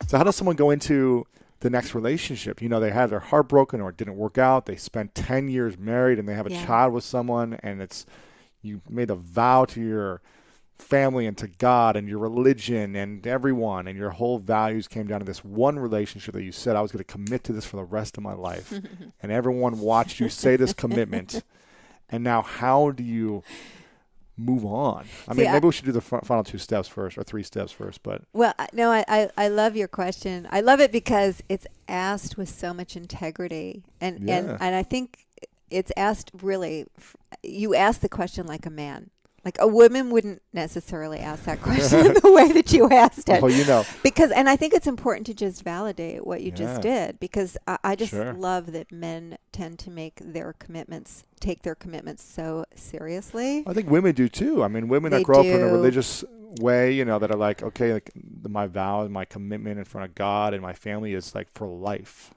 So how does someone go into the next relationship? You know, they had their heart broken or it didn't work out. They spent 10 years married and they have a child with someone, and you made a vow to your family and to God and your religion and everyone, and your whole values came down to this one relationship that you said, I was going to commit to this for the rest of my life. And everyone watched you say this commitment. And now how do you move on? Maybe we should do the final 2 steps first, or 3 steps first. But well, no, I love your question. I love it because it's asked with so much integrity, and I think it's asked really. You ask the question like a man. Like a woman wouldn't necessarily ask that question the way that you asked it. Well, you know. And I think it's important to just validate what you just did, because I just love that men tend to take their commitments so seriously. I think women do too. I mean, women that grow up in a religious way, you know, that are like, okay, like my vow and my commitment in front of God and my family is like for life.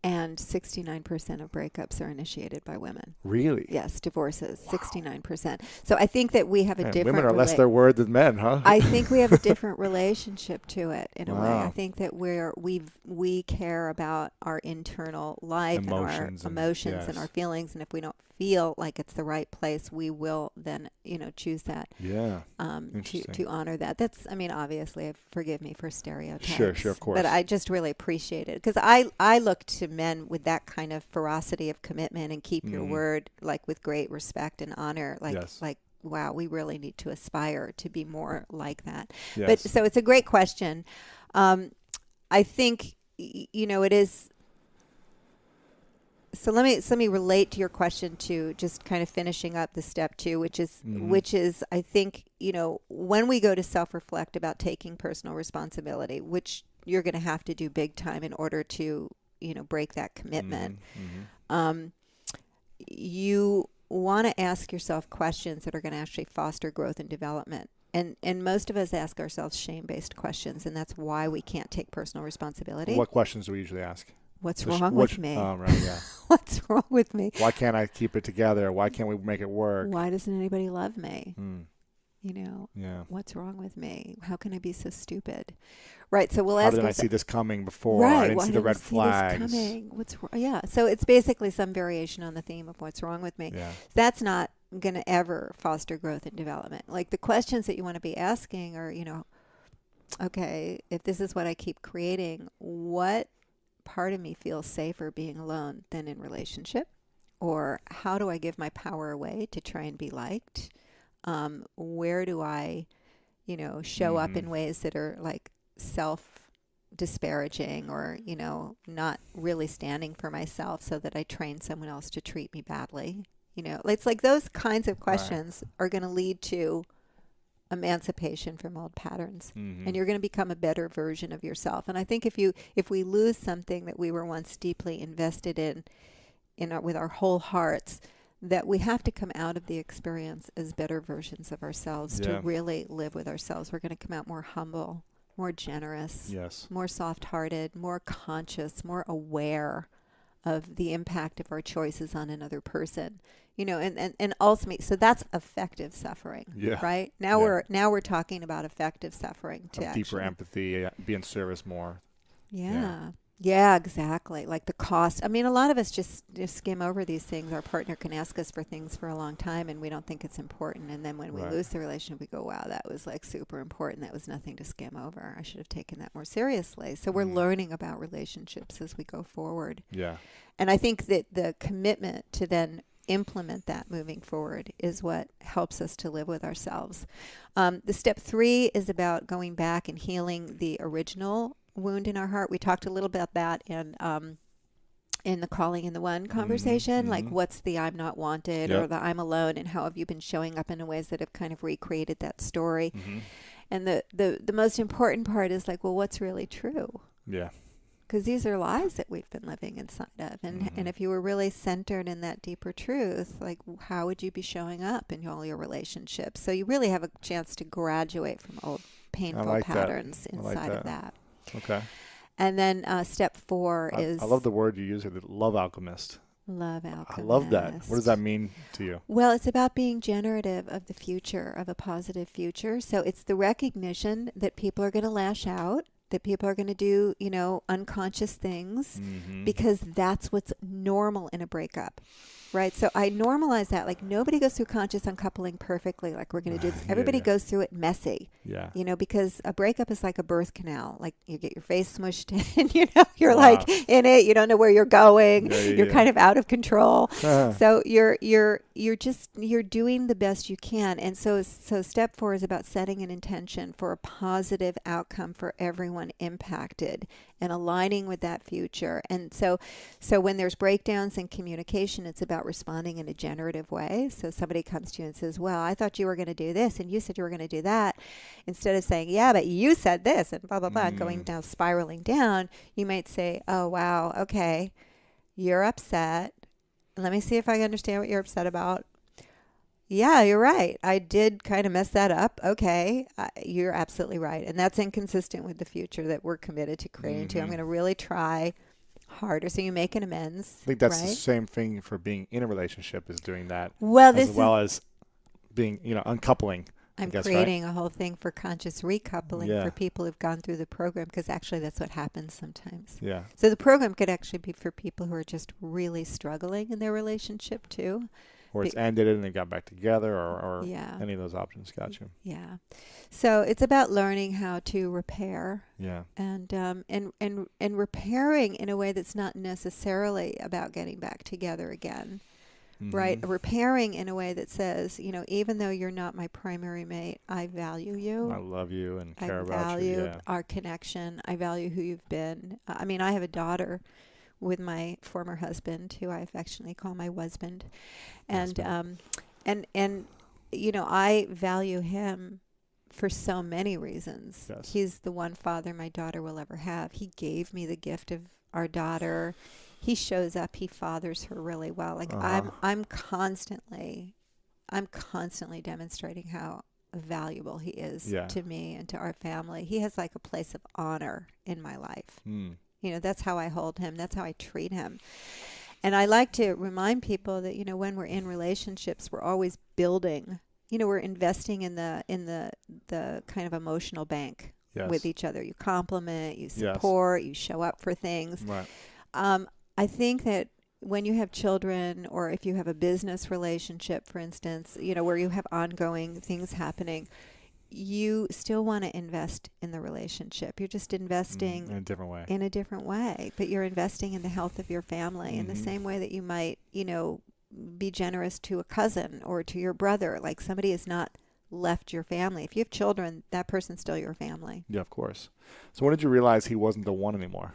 And 69% of breakups are initiated by women. Really? Yes, divorces, 69%. So I think that we have a different... Women are less their word than men, huh? I think we have a different relationship to it in a way. I think that we care about our internal life and our emotions and our feelings. And if we don't feel like it's the right place, we will then, choose that. Yeah. To honor that. That's, obviously, forgive me for stereotypes. Sure, of course. But I just really appreciate it, because I look to men with that kind of ferocity of commitment and keep your word, like with great respect and honor, like wow, we really need to aspire to be more like that. Yes. But so it's a great question. I think it is. So let me relate to your question to just kind of finishing up the step 2, which is I think when we go to self-reflect about taking personal responsibility, which you're going to have to do big time in order to break that commitment. You want to ask yourself questions that are going to actually foster growth and development. And most of us ask ourselves shame-based questions, and that's why we can't take personal responsibility. What questions do we usually ask? What's wrong with me? Oh, right, yeah. What's wrong with me? Why can't I keep it together? Why can't we make it work? Why doesn't anybody love me? Yeah. What's wrong with me? How can I be so stupid? Right. So we'll ask. How didn't I see this coming before? Right. I didn't see the red flags. What's wrong? Yeah. So it's basically some variation on the theme of what's wrong with me. Yeah. That's not going to ever foster growth and development. Like the questions that you want to be asking are, okay, if this is what I keep creating, what part of me feels safer being alone than in relationship? Or how do I give my power away to try and be liked? Where do I, show up in ways that are like self-disparaging or, not really standing for myself so that I train someone else to treat me badly? It's like those kinds of questions are going to lead to emancipation from old patterns, and you're going to become a better version of yourself. And I think if we lose something that we were once deeply invested in with our whole hearts, that we have to come out of the experience as better versions of ourselves to really live with ourselves. We're going to come out more humble, more generous, more soft-hearted, more conscious, more aware of the impact of our choices on another person. And ultimately, so that's effective suffering, right? Now we're talking about effective suffering to deeper empathy, be in service more. Yeah, exactly. Like the cost. A lot of us just skim over these things. Our partner can ask us for things for a long time and we don't think it's important. And then when we lose the relationship, we go, wow, that was like super important. That was nothing to skim over. I should have taken that more seriously. So we're learning about relationships as we go forward. Yeah. And I think that the commitment to then implement that moving forward is what helps us to live with ourselves. The step 3 is about going back and healing the original wound in our heart. We talked a little about that in the Calling in the One conversation, like what's the I'm not wanted or the I'm alone, and how have you been showing up in ways that have kind of recreated that story. And the most important part is like, well, what's really true? Yeah. Because these are lies that we've been living inside of. And if you were really centered in that deeper truth, like how would you be showing up in all your relationships? So you really have a chance to graduate from old painful patterns inside of that. Okay. And then step 4 is... I love the word you use here, the love alchemist. Love alchemist. I love that. What does that mean to you? Well, it's about being generative of the future, of a positive future. So it's the recognition that people are going to lash out, that people are going to do, unconscious things because that's what's normal in a breakup. Right. So I normalize that. Like nobody goes through conscious uncoupling perfectly. Like we're going to do this. Everybody goes through it messy. Yeah. Because a breakup is like a birth canal. Like you get your face smushed in, you're like in it. You don't know where you're going. You're kind of out of control. So you're doing the best you can. And so step 4 is about setting an intention for a positive outcome for everyone impacted and aligning with that future. And so when there's breakdowns in communication, it's about responding in a generative way. So somebody comes to you and says, well, I thought you were going to do this and you said you were going to do that. Instead of saying, yeah, but you said this and blah, blah, blah, going down, spiraling down, you might say, oh, wow, okay, you're upset. Let me see if I understand what you're upset about. Yeah, you're right. I did kind of mess that up. Okay, you're absolutely right. And that's inconsistent with the future that we're committed to creating too. I'm going to really try harder. So you make an amends. I think that's the same thing for being in a relationship, is doing that well as being, uncoupling. I'm creating a whole thing for conscious recoupling for people who've gone through the program, because actually that's what happens sometimes. Yeah. So the program could actually be for people who are just really struggling in their relationship too. Or it's ended and they got back together, or any of those options. Got you. Yeah. So it's about learning how to repair. Yeah. And repairing in a way that's not necessarily about getting back together again. Right? Repairing in a way that says, even though you're not my primary mate, I value you. I love you and care about you. I value our connection. I value who you've been. I have a daughter with my former husband, who I affectionately call my husband. And I value him for so many reasons. Yes. He's the one father my daughter will ever have. He gave me the gift of our daughter. He shows up, he fathers her really well. Like I'm constantly demonstrating how valuable he is to me and to our family. He has like a place of honor in my life. That's how I hold him. That's how I treat him. And I like to remind people that, when we're in relationships, we're always building, we're investing in the kind of emotional bank with each other. You compliment, you support, you show up for things. Right. I think that when you have children, or if you have a business relationship, for instance, where you have ongoing things happening, you still want to invest in the relationship. You're just investing in a different way. But you're investing in the health of your family in the same way that you might, be generous to a cousin or to your brother. Like somebody has not left your family. If you have children, that person's still your family. Yeah, of course. So when did you realize he wasn't the one anymore?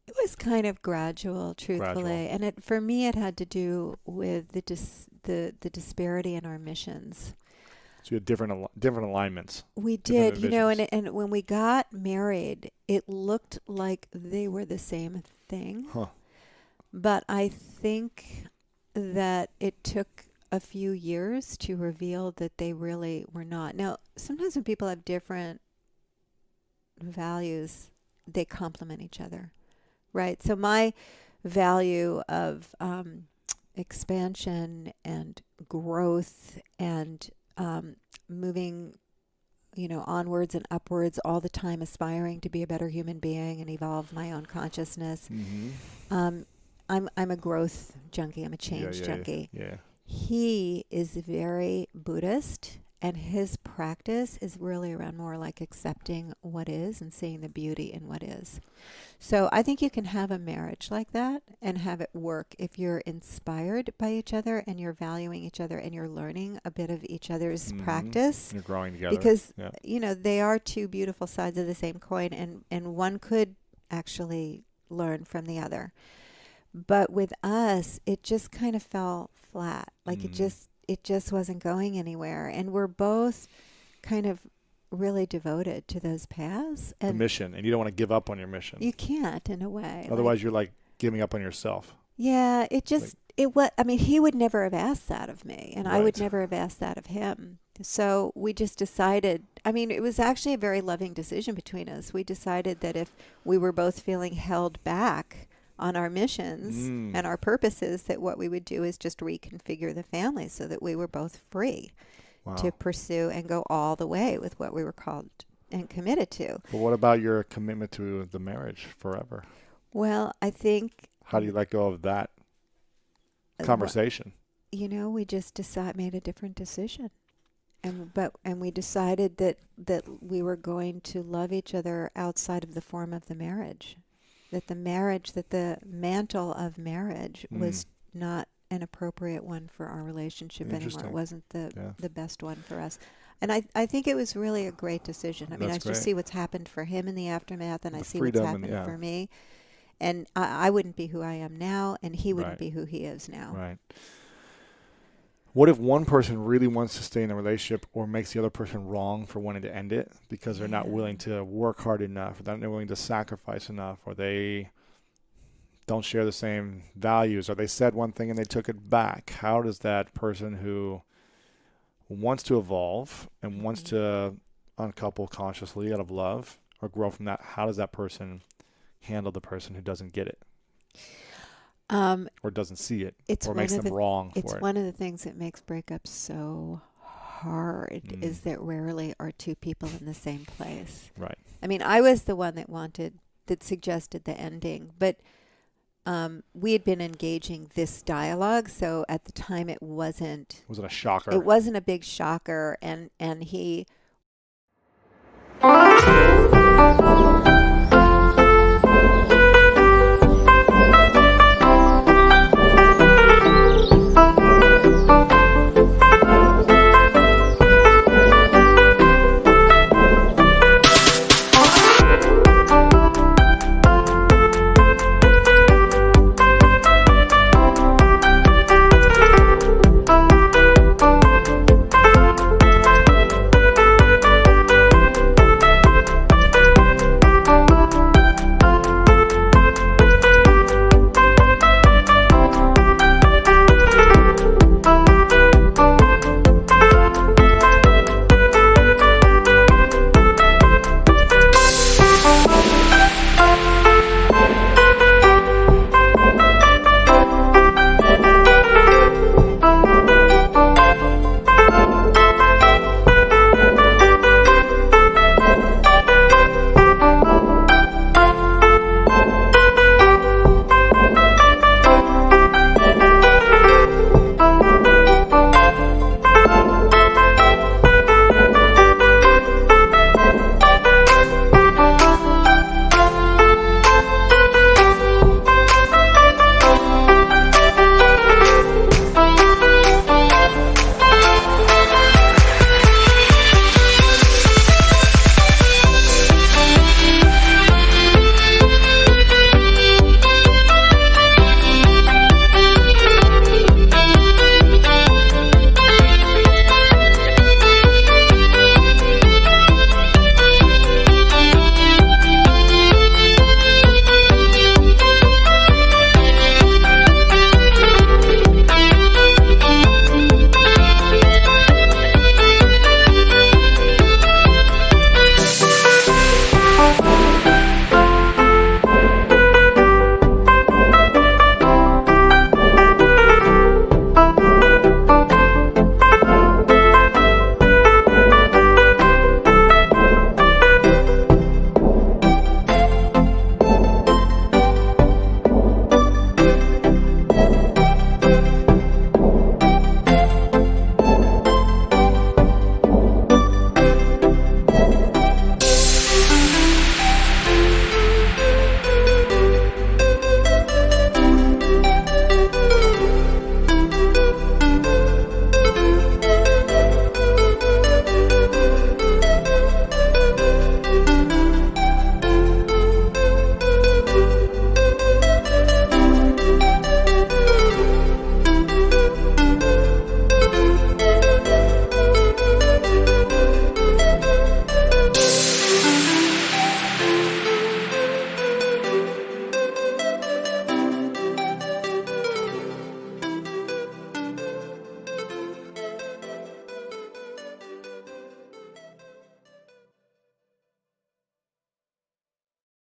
It was kind of gradual, truthfully. And for me, it had to do with the disparity in our missions. So you had different alignments. We did, and when we got married, it looked like they were the same thing. Huh. But I think that it took a few years to reveal that they really were not. Now, sometimes when people have different values, they complement each other, right? So my value of expansion and growth and moving, onwards and upwards all the time, aspiring to be a better human being and evolve my own consciousness. I'm a growth junkie. I'm a change junkie. Yeah. He is very Buddhist, and his practice is really around more like accepting what is and seeing the beauty in what is. So I think you can have a marriage like that and have it work if you're inspired by each other and you're valuing each other and you're learning a bit of each other's practice. You're growing together. Because, they are two beautiful sides of the same coin, and one could actually learn from the other. But with us, it just kind of fell flat. Like it just wasn't going anywhere. And we're both kind of really devoted to those paths. And the mission. And you don't want to give up on your mission. You can't, in a way. Otherwise, you're like giving up on yourself. Yeah, he would never have asked that of me. And I would never have asked that of him. So we just decided, it was actually a very loving decision between us. We decided that if we were both feeling held back on our missions and our purposes, that what we would do is just reconfigure the family so that we were both free to pursue and go all the way with what we were called and committed to. But what about your commitment to the marriage forever? Well, I think. How do you let go of that conversation? We just made a different decision. And we decided that we were going to love each other outside of the form of the marriage. That the mantle of marriage was not an appropriate one for our relationship anymore. It wasn't the best one for us. And I think it was really a great decision. I mean, I just see what's happened for him in the aftermath, and I see what's happened for me. And I wouldn't be who I am now, and he wouldn't be who he is now. Right. What if one person really wants to stay in a relationship or makes the other person wrong for wanting to end it because they're not willing to work hard enough, or they're not willing to sacrifice enough, or they don't share the same values, or they said one thing and they took it back? How does that person who wants to evolve and wants to uncouple consciously out of love or grow from that, how does that person handle the person who doesn't get it? Or doesn't see it, or makes them wrong for it. It's one of the things that makes breakups so hard is that rarely are two people in the same place. Right. I mean, I was the one that suggested the ending, but we had been engaging this dialogue, so at the time it wasn't. Was it a shocker? It wasn't a big shocker, and he